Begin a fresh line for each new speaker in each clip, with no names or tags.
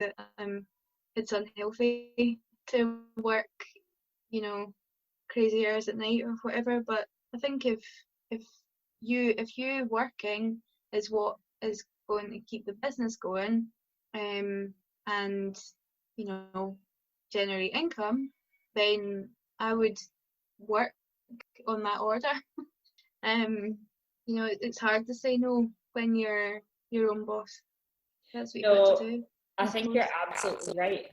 that it's unhealthy to work, you know, crazy hours at night or whatever. But I think if you working is what is going to keep the business going, and you know, generate income, then I would work on that order. You know, it's hard to say no when you're your own boss. That's what you've got to do.
I think you're absolutely right.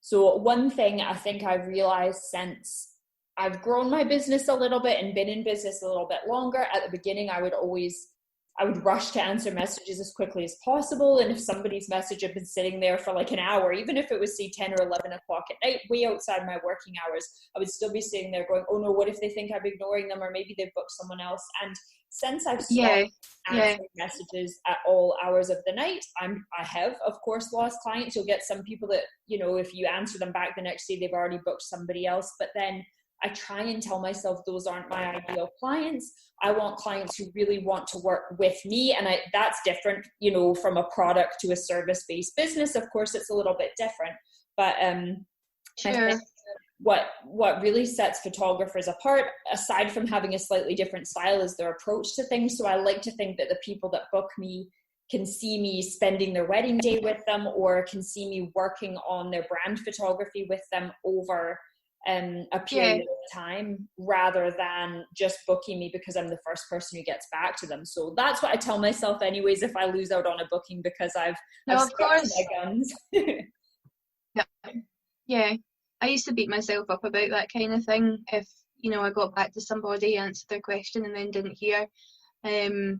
So one thing I think I've realized since I've grown my business a little bit and been in business a little bit longer, at the beginning I would rush to answer messages as quickly as possible. And if somebody's message had been sitting there for like an hour, even if it was say 10 or 11 o'clock at night, way outside my working hours, I would still be sitting there going, oh no, what if they think I'm ignoring them, or maybe they've booked someone else? And since I've stopped answering messages at all hours of the night, I have, of course, lost clients. You'll get some people that, you know, if you answer them back the next day, they've already booked somebody else. But then I try and tell myself those aren't my ideal clients. I want clients who really want to work with me. And that's different, you know, from a product to a service-based business. Of course, it's a little bit different. But
sure.
I think what really sets photographers apart, aside from having a slightly different style, is their approach to things. So I like to think that the people that book me can see me spending their wedding day with them, or can see me working on their brand photography with them over a period of time, rather than just booking me because I'm the first person who gets back to them. So that's what I tell myself anyways, if I lose out on a booking, because I've stuck to my guns.
Yeah. I used to beat myself up about that kind of thing. If, you know, I got back to somebody, answered their question and then didn't hear, I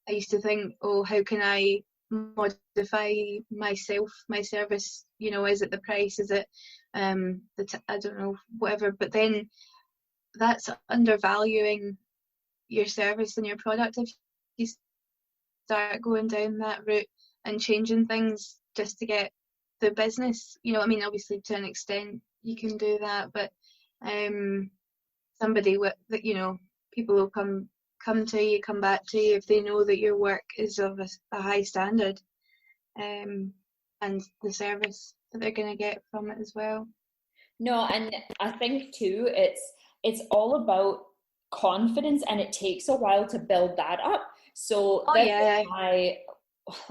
used to think, oh, how can I modify my service? You know, is it the price? Is it I don't know, whatever. But then that's undervaluing your service and your product if you start going down that route and changing things just to get the business. You know, I mean, obviously to an extent you can do that, but somebody with, you know, people will come to you, come back to you if they know that your work is of a high standard, and the service that they're going to get from it as well.
No, and I think too, it's all about confidence, and it takes a while to build that up. So let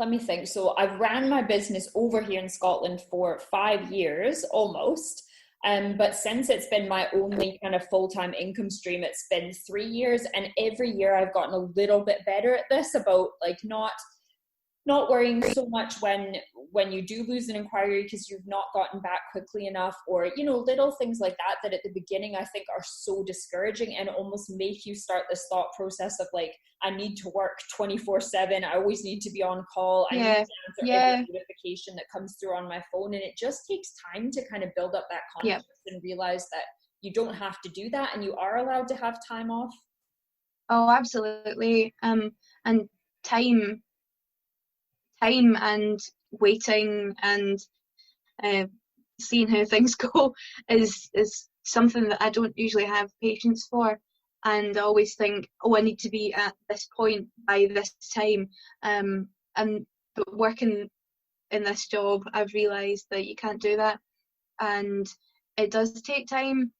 me think. So I've ran my business over here in Scotland for 5 years almost. But since it's been my only kind of full-time income stream, it's been 3 years. And every year I've gotten a little bit better at this, about like not worrying so much when you do lose an inquiry because you've not gotten back quickly enough, or, you know, little things like that at the beginning I think are so discouraging and almost make you start this thought process of like, I need to work 24/7. I always need to be on call. I need to answer every notification that comes through on my phone. And it just takes time to kind of build up that confidence and realize that you don't have to do that and you are allowed to have time off.
Oh, absolutely. And time and waiting and seeing how things go is something that I don't usually have patience for, and I always think, oh, I need to be at this point by this time, but working in this job I've realised that you can't do that, and it does take time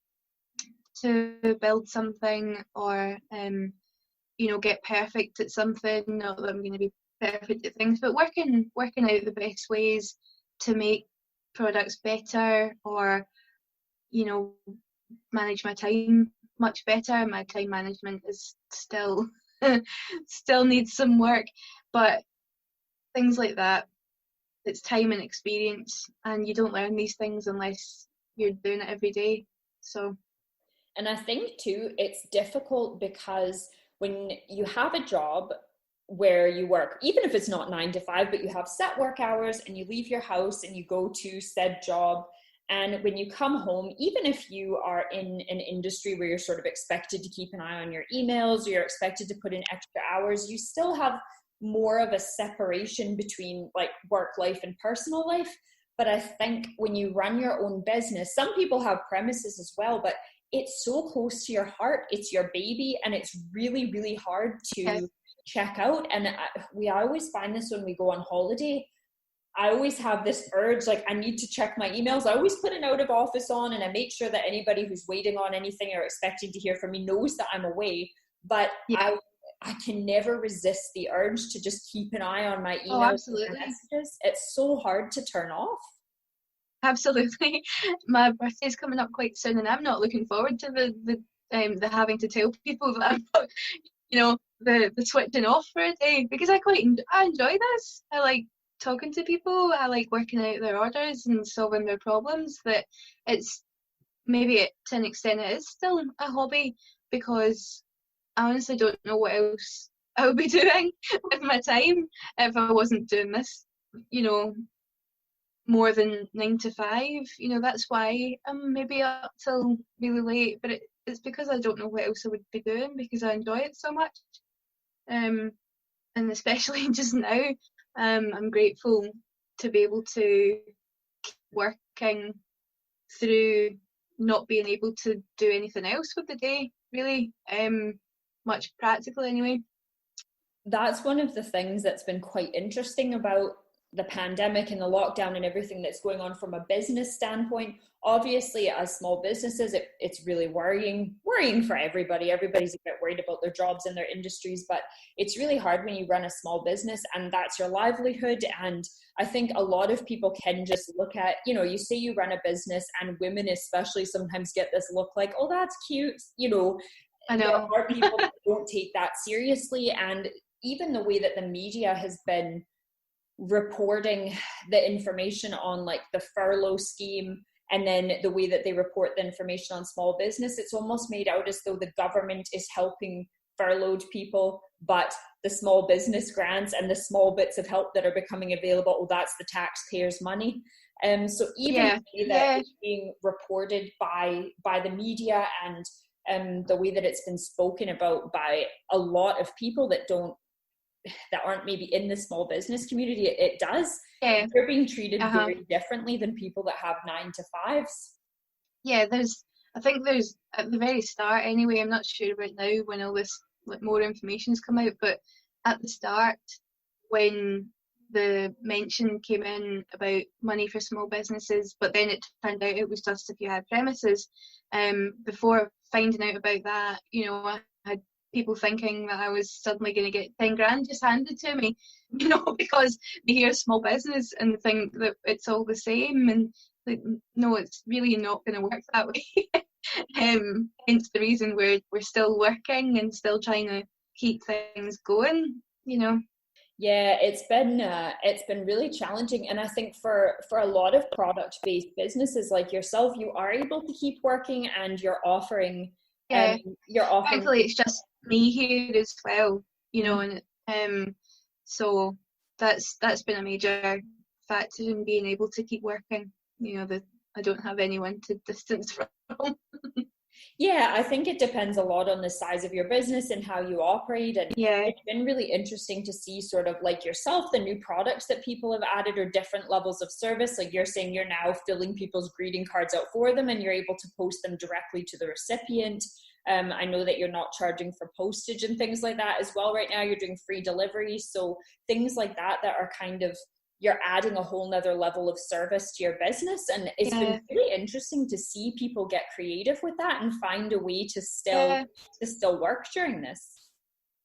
to build something, or you know, get perfect at something. Not that I'm going to be perfect at things, but working out the best ways to make products better, or, you know, manage my time much better. My time management is still needs some work, but things like that, it's time and experience, and you don't learn these things unless you're doing it every day. So,
and I think too, it's difficult because when you have a job where you work, even if it's not 9 to 5, but you have set work hours and you leave your house and you go to said job, and when you come home, even if you are in an industry where you're sort of expected to keep an eye on your emails, or you're expected to put in extra hours, you still have more of a separation between like work life and personal life. But I think when you run your own business, some people have premises as well, but it's so close to your heart, it's your baby, and it's really, really hard to check out. And we always find this when we go on holiday. I always have this urge, like I need to check my emails. I always put an out of office on, and I make sure that anybody who's waiting on anything or expecting to hear from me knows that I'm away. But I can never resist the urge to just keep an eye on my emails.
Oh, absolutely.
And messages. It's so hard to turn off.
Absolutely. My birthday's coming up quite soon, and I'm not looking forward to the having to tell people that I've got, the switching off for a day, because I enjoy this. I like talking to people. I like working out their orders and solving their problems. That it's maybe to an extent it is still a hobby, because I honestly don't know what else I would be doing with my time if I wasn't doing this, more than 9 to 5. That's why I'm maybe up till really late, but it's because I don't know what else I would be doing, because I enjoy it so much. And especially just now, I'm grateful to be able to keep working through not being able to do anything else with the day, really, much practically anyway.
That's one of the things that's been quite interesting about the pandemic and the lockdown and everything that's going on from a business standpoint. Obviously, as small businesses, it's really worrying for everybody. Everybody's a bit worried about their jobs and their industries, but it's really hard when you run a small business and that's your livelihood. And I think a lot of people can just look at, you say you run a business, and women especially sometimes get this look like, oh, that's cute.
I know.
There are people that don't take that seriously. And even the way that the media has been reporting the information on like the furlough scheme, and then the way that they report the information on small business, it's almost made out as though the government is helping furloughed people, but the small business grants and the small bits of help that are becoming available, that's the taxpayers' money. So even the way that it's being reported by the media, and the way that it's been spoken about by a lot of people that aren't maybe in the small business community, it does. Yeah. They're being treated very differently than people that have 9 to 5s.
Yeah, I think there's at the very start anyway, I'm not sure about now when all this more information's come out, but at the start when the mention came in about money for small businesses, but then it turned out it was just if you had premises. Before finding out about that, I had people thinking that I was suddenly going to get 10 grand just handed to me, because they hear small business and think that it's all the same, and like, no, it's really not going to work that way. Hence the reason we're still working and still trying to keep things going,
Yeah, it's been really challenging, and I think for a lot of product-based businesses like yourself, you are able to keep working and you're offering. Thankfully,
it's just me here as well, and so that's been a major factor in being able to keep working. That I don't have anyone to distance from.
Yeah, I think it depends a lot on the size of your business and how you operate. And it's been really interesting to see sort of like yourself, the new products that people have added or different levels of service. Like you're saying, you're now filling people's greeting cards out for them and you're able to post them directly to the recipient. I know that you're not charging for postage and things like that as well right now. You're doing free delivery. So things like that are kind of, you're adding a whole nother level of service to your business. And it's been really interesting to see people get creative with that and find a way to still work during this.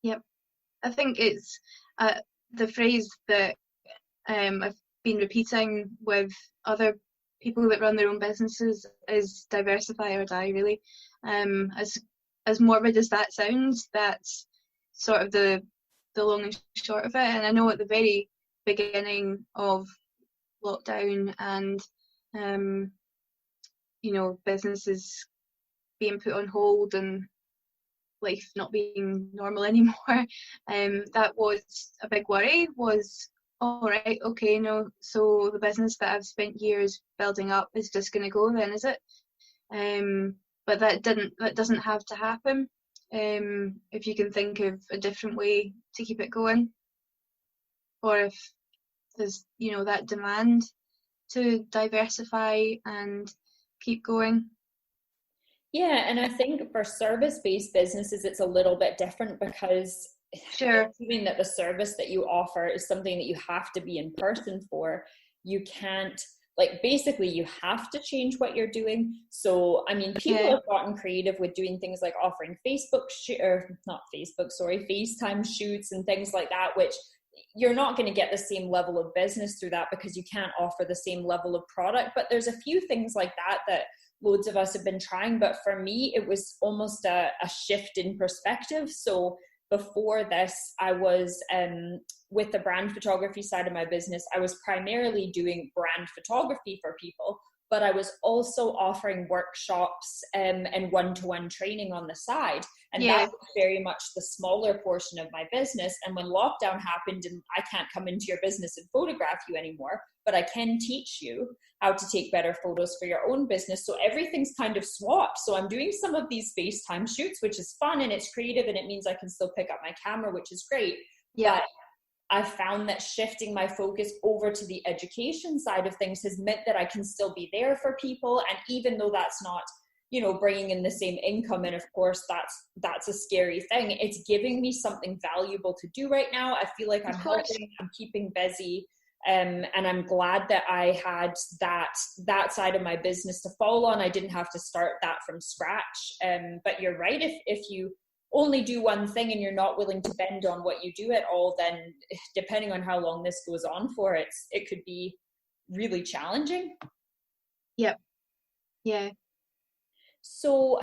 Yep. I think it's the phrase that I've been repeating with other people that run their own businesses is diversify or die, really. As morbid as that sounds, that's sort of the long and short of it. And I know at the very beginning of lockdown and businesses being put on hold and life not being normal anymore, that was a big worry. Was all right, okay, no, so the business that I've spent years building up is just going to go then, is it? But that doesn't have to happen. If you can think of a different way to keep it going, or if there's that demand to diversify and keep going.
Yeah, and I think for service-based businesses it's a little bit different because
Sure.
assuming that the service that you offer is something that you have to be in person for, you can't, like, basically you have to change what you're doing. So, I mean, people have gotten creative with doing things like offering FaceTime shoots and things like that, which you're not going to get the same level of business through that because you can't offer the same level of product. But there's a few things like that loads of us have been trying. But for me, it was almost a shift in perspective. So before this, I was with the brand photography side of my business, I was primarily doing brand photography for people, but I was also offering workshops and one-to-one training on the side. And that was very much the smaller portion of my business. And when lockdown happened and I can't come into your business and photograph you anymore, but I can teach you how to take better photos for your own business. So everything's kind of swapped. So I'm doing some of these FaceTime shoots, which is fun and it's creative and it means I can still pick up my camera, which is great. Yeah. But I found that shifting my focus over to the education side of things has meant that I can still be there for people. And even though that's not, bringing in the same income, and of course that's a scary thing, it's giving me something valuable to do right now. I feel like I'm helping, I'm keeping busy. And I'm glad that I had that side of my business to fall on. I didn't have to start that from scratch. But you're right, if you only do one thing and you're not willing to bend on what you do at all, then depending on how long this goes on for, it could be really challenging.
Yep. Yeah.
So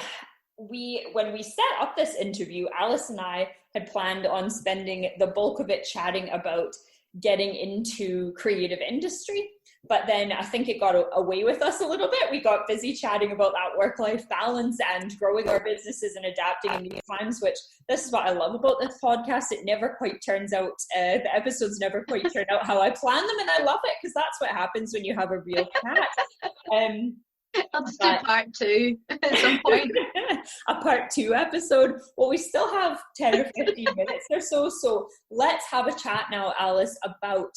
when we set up this interview, Alice and I had planned on spending the bulk of it chatting about getting into creative industry. But then I think it got away with us a little bit. We got busy chatting about that work-life balance and growing our businesses and adapting in these times, which this is what I love about this podcast. It never quite turns out, the episodes never quite turn out how I plan them. And I love it because that's what happens when you have a real chat.
I'll just do part 2 at some point.
A part 2 episode. Well, we still have 10 or 15 minutes or so. So let's have a chat now, Alice, about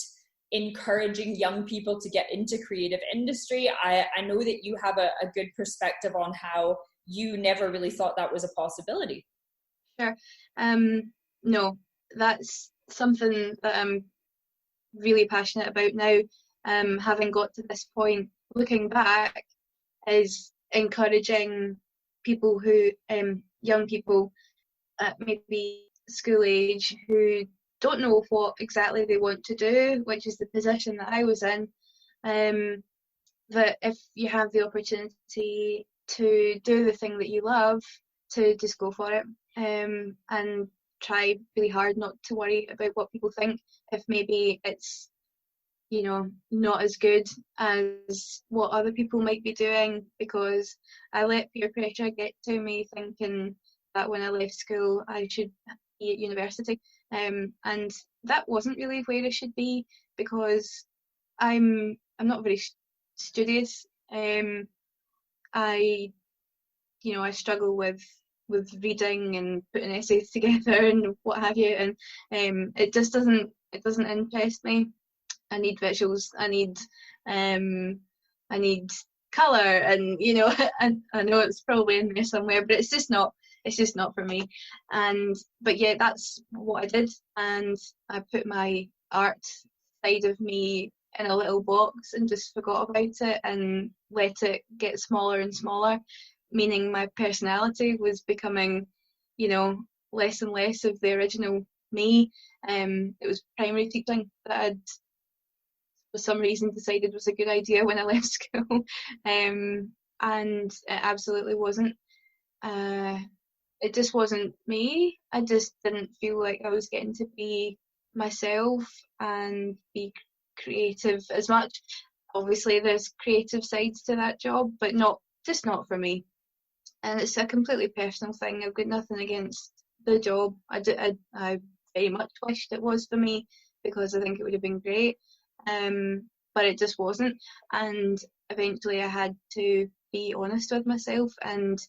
encouraging young people to get into creative industry. I know that you have a good perspective on how you never really thought that was a possibility.
Sure. No, that's something that I'm really passionate about now. Having got to this point, looking back, is encouraging people who, young people at maybe school age, who don't know what exactly they want to do, which is the position that I was in, that if you have the opportunity to do the thing that you love, to just go for it, and try really hard not to worry about what people think, if maybe it's not as good as what other people might be doing, because I let peer pressure get to me thinking that when I left school I should be at university, and that wasn't really where I should be, because I'm not very studious. I struggle with reading and putting essays together and what have you, and it doesn't interest me. I need visuals, I need colour, and and I know it's probably in there somewhere, but it's just not for me. But yeah, that's what I did, and I put my art side of me in a little box and just forgot about it and let it get smaller and smaller, meaning my personality was becoming less and less of the original me. It was primary teaching that I'd for some reason decided was a good idea when I left school, and it absolutely wasn't. It just wasn't me. I just didn't feel like I was getting to be myself and be creative as much. Obviously there's creative sides to that job, but not for me. And it's a completely personal thing. I've got nothing against the job. I very much wished it was for me, because I think it would have been great. But it just wasn't, and eventually I had to be honest with myself and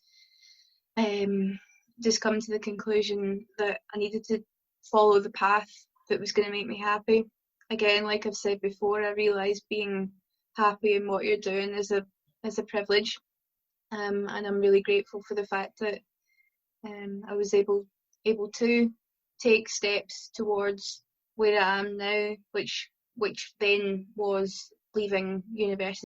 just come to the conclusion that I needed to follow the path that was going to make me happy. Again, like I've said before, I realised being happy in what you're doing is a privilege, and I'm really grateful for the fact that I was able to take steps towards where I am now, which then was leaving university